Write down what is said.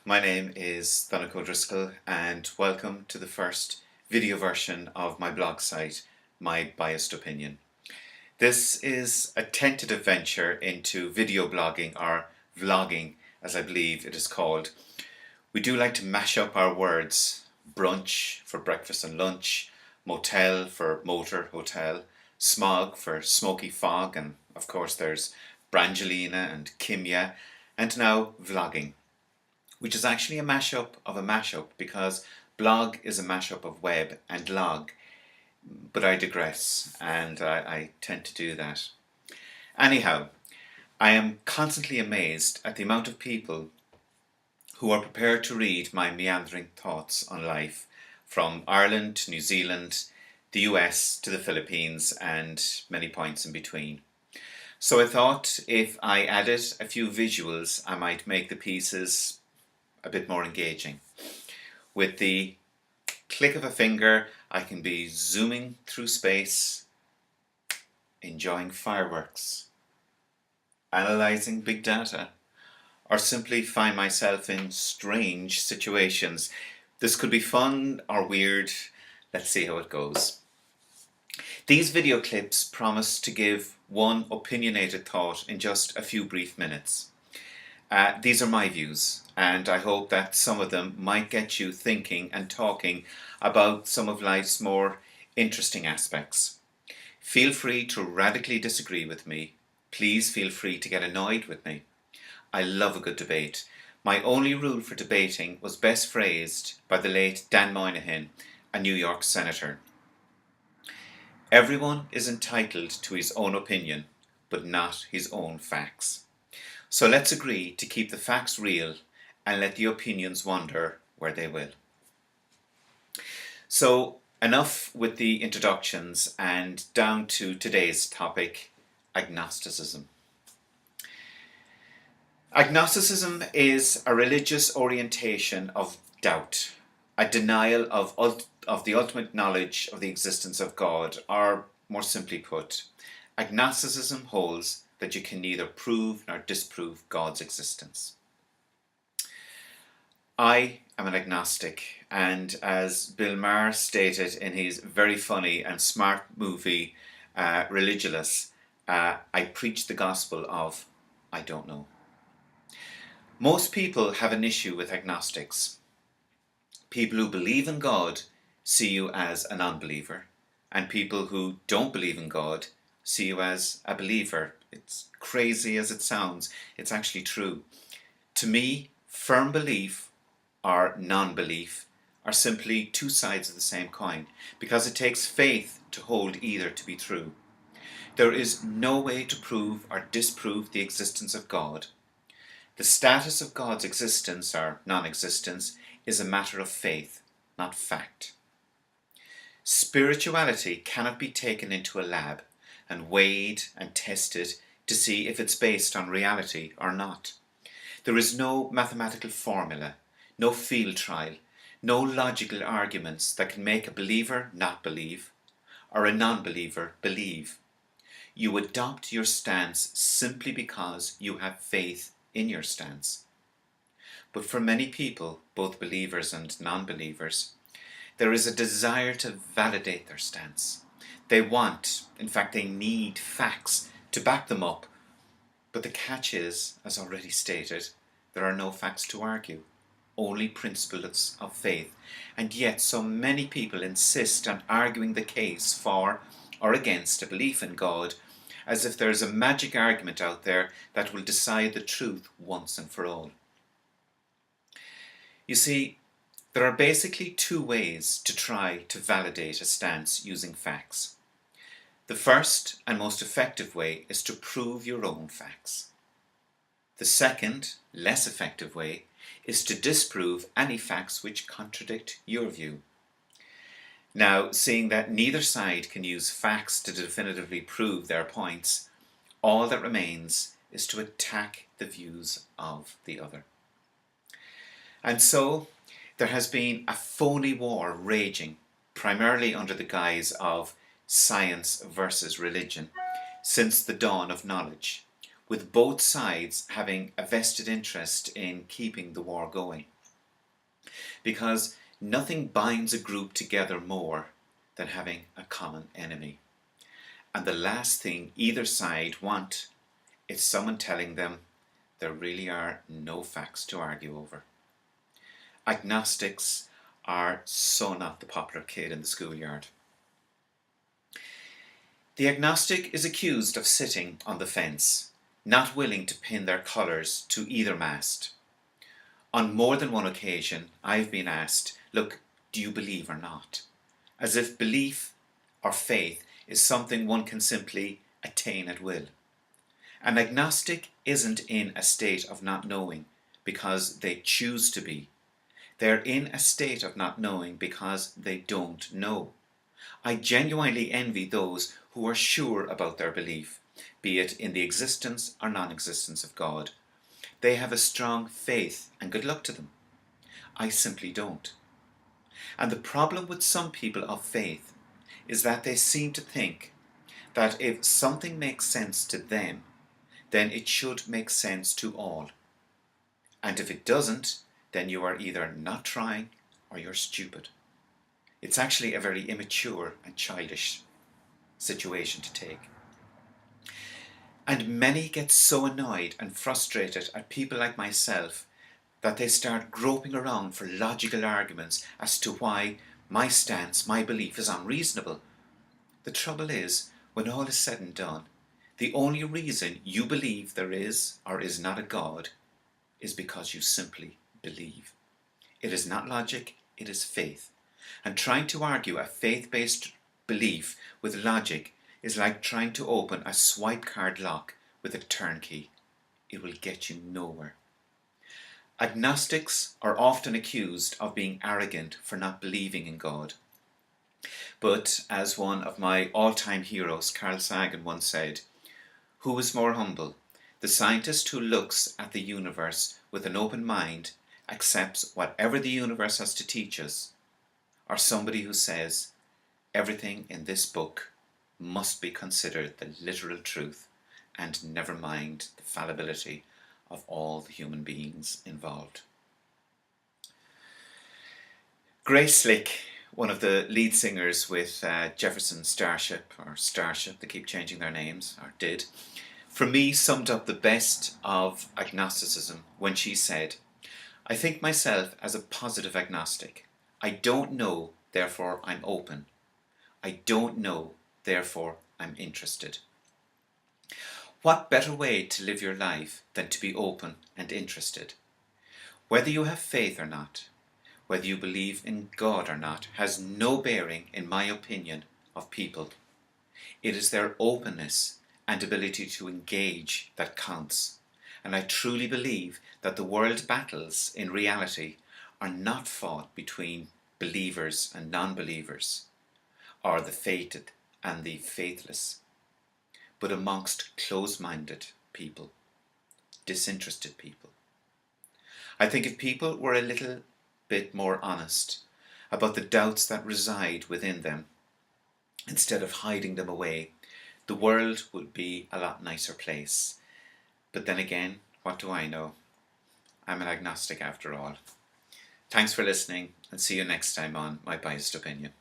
My name is Donnacha O'Driscoll and welcome to the first video version of my blog site, My Biased Opinion. This is a tentative venture into video blogging, or vlogging as I believe it is called. We do like to mash up our words: brunch for breakfast and lunch, motel for motor, hotel, smog for smoky fog, and of course there's Brangelina and Kimya, and now vlogging, which is actually a mashup of a mashup, because blog is a mashup of web and log. But I digress, and I tend to do that. Anyhow, I am constantly amazed at the amount of people who are prepared to read my meandering thoughts on life, from Ireland to New Zealand, the US to the Philippines, and many points in between. So I thought if I added a few visuals, I might make the pieces a bit more engaging. With the click of a finger, I can be zooming through space, enjoying fireworks, analysing big data, or simply find myself in strange situations. This could be fun or weird. Let's see how it goes. These video clips promise to give one opinionated thought in just a few brief minutes. These are my views, and I hope that some of them might get you thinking and talking about some of life's more interesting aspects. Feel free to radically disagree with me. Please feel free to get annoyed with me. I love a good debate. My only rule for debating was best phrased by the late Dan Moynihan, a New York senator. Everyone is entitled to his own opinion, but not his own facts. So let's agree to keep the facts real and let the opinions wander where they will. So enough with the introductions and down to today's topic: agnosticism. Agnosticism is a religious orientation of doubt, a denial of the ultimate knowledge of the existence of God, or more simply put, agnosticism holds that you can neither prove nor disprove God's existence. I am an agnostic, and as Bill Maher stated in his very funny and smart movie Religulous, I preach the gospel of I don't know. Most people have an issue with agnostics. People who believe in God see you as a non-believer, and people who don't believe in God see you as a believer. It's crazy as it sounds, it's actually true. To me, firm belief or non-belief are simply two sides of the same coin, because it takes faith to hold either to be true. There is no way to prove or disprove the existence of God. The status of God's existence or non-existence is a matter of faith, not fact. Spirituality cannot be taken into a lab and weighed and tested to see if it's based on reality or not. There is no mathematical formula, no field trial, no logical arguments that can make a believer not believe, or a non-believer believe. You adopt your stance simply because you have faith in your stance. But for many people, both believers and non-believers, there is a desire to validate their stance. They want, in fact they need, facts to back them up. But the catch is, as already stated, there are no facts to argue, only principles of faith. And yet so many people insist on arguing the case for or against a belief in God, as if there is a magic argument out there that will decide the truth once and for all. You see, there are basically two ways to try to validate a stance using facts. The first and most effective way is to prove your own facts. The second, less effective way, is to disprove any facts which contradict your view. Now, seeing that neither side can use facts to definitively prove their points, all that remains is to attack the views of the other. And so, there has been a phony war raging, primarily under the guise of science versus religion, since the dawn of knowledge, with both sides having a vested interest in keeping the war going. Because nothing binds a group together more than having a common enemy. And the last thing either side want is someone telling them there really are no facts to argue over. Agnostics are so not the popular kid in the schoolyard. The agnostic is accused of sitting on the fence, not willing to pin their colours to either mast. On more than one occasion, I've been asked, look, do you believe or not? As if belief or faith is something one can simply attain at will. An agnostic isn't in a state of not knowing because they choose to be. They're in a state of not knowing because they don't know. I genuinely envy those who are sure about their belief, be it in the existence or non-existence of God. They have a strong faith, and good luck to them. I simply don't. And the problem with some people of faith is that they seem to think that if something makes sense to them, then it should make sense to all. And if it doesn't, then you are either not trying or you're stupid. It's actually a very immature and childish situation to take. And many get so annoyed and frustrated at people like myself that they start groping around for logical arguments as to why my stance, my belief is unreasonable. The trouble is, when all is said and done, the only reason you believe there is or is not a God is because you simply believe. It is not logic, it is faith. And trying to argue a faith-based belief with logic is like trying to open a swipe card lock with a turnkey. It will get you nowhere. Agnostics are often accused of being arrogant for not believing in God. But as one of my all-time heroes, Carl Sagan, once said, who is more humble? The scientist who looks at the universe with an open mind, accepts whatever the universe has to teach us, or somebody who says, everything in this book must be considered the literal truth, and never mind the fallibility of all the human beings involved. Grace Slick, one of the lead singers with Jefferson Starship, they keep changing their names, or did, for me summed up the best of agnosticism when she said, I think myself as a positive agnostic. I don't know, therefore I'm open. I don't know, therefore I'm interested. What better way to live your life than to be open and interested? Whether you have faith or not, whether you believe in God or not, has no bearing, in my opinion, of people. It is their openness and ability to engage that counts. And I truly believe that the world battles in reality are not fought between believers and non-believers, or the fated and the faithless, but amongst close-minded people, disinterested people. I think if people were a little bit more honest about the doubts that reside within them, instead of hiding them away, the world would be a lot nicer place. But then again, what do I know? I'm an agnostic after all. Thanks for listening, and see you next time on My Biased Opinion.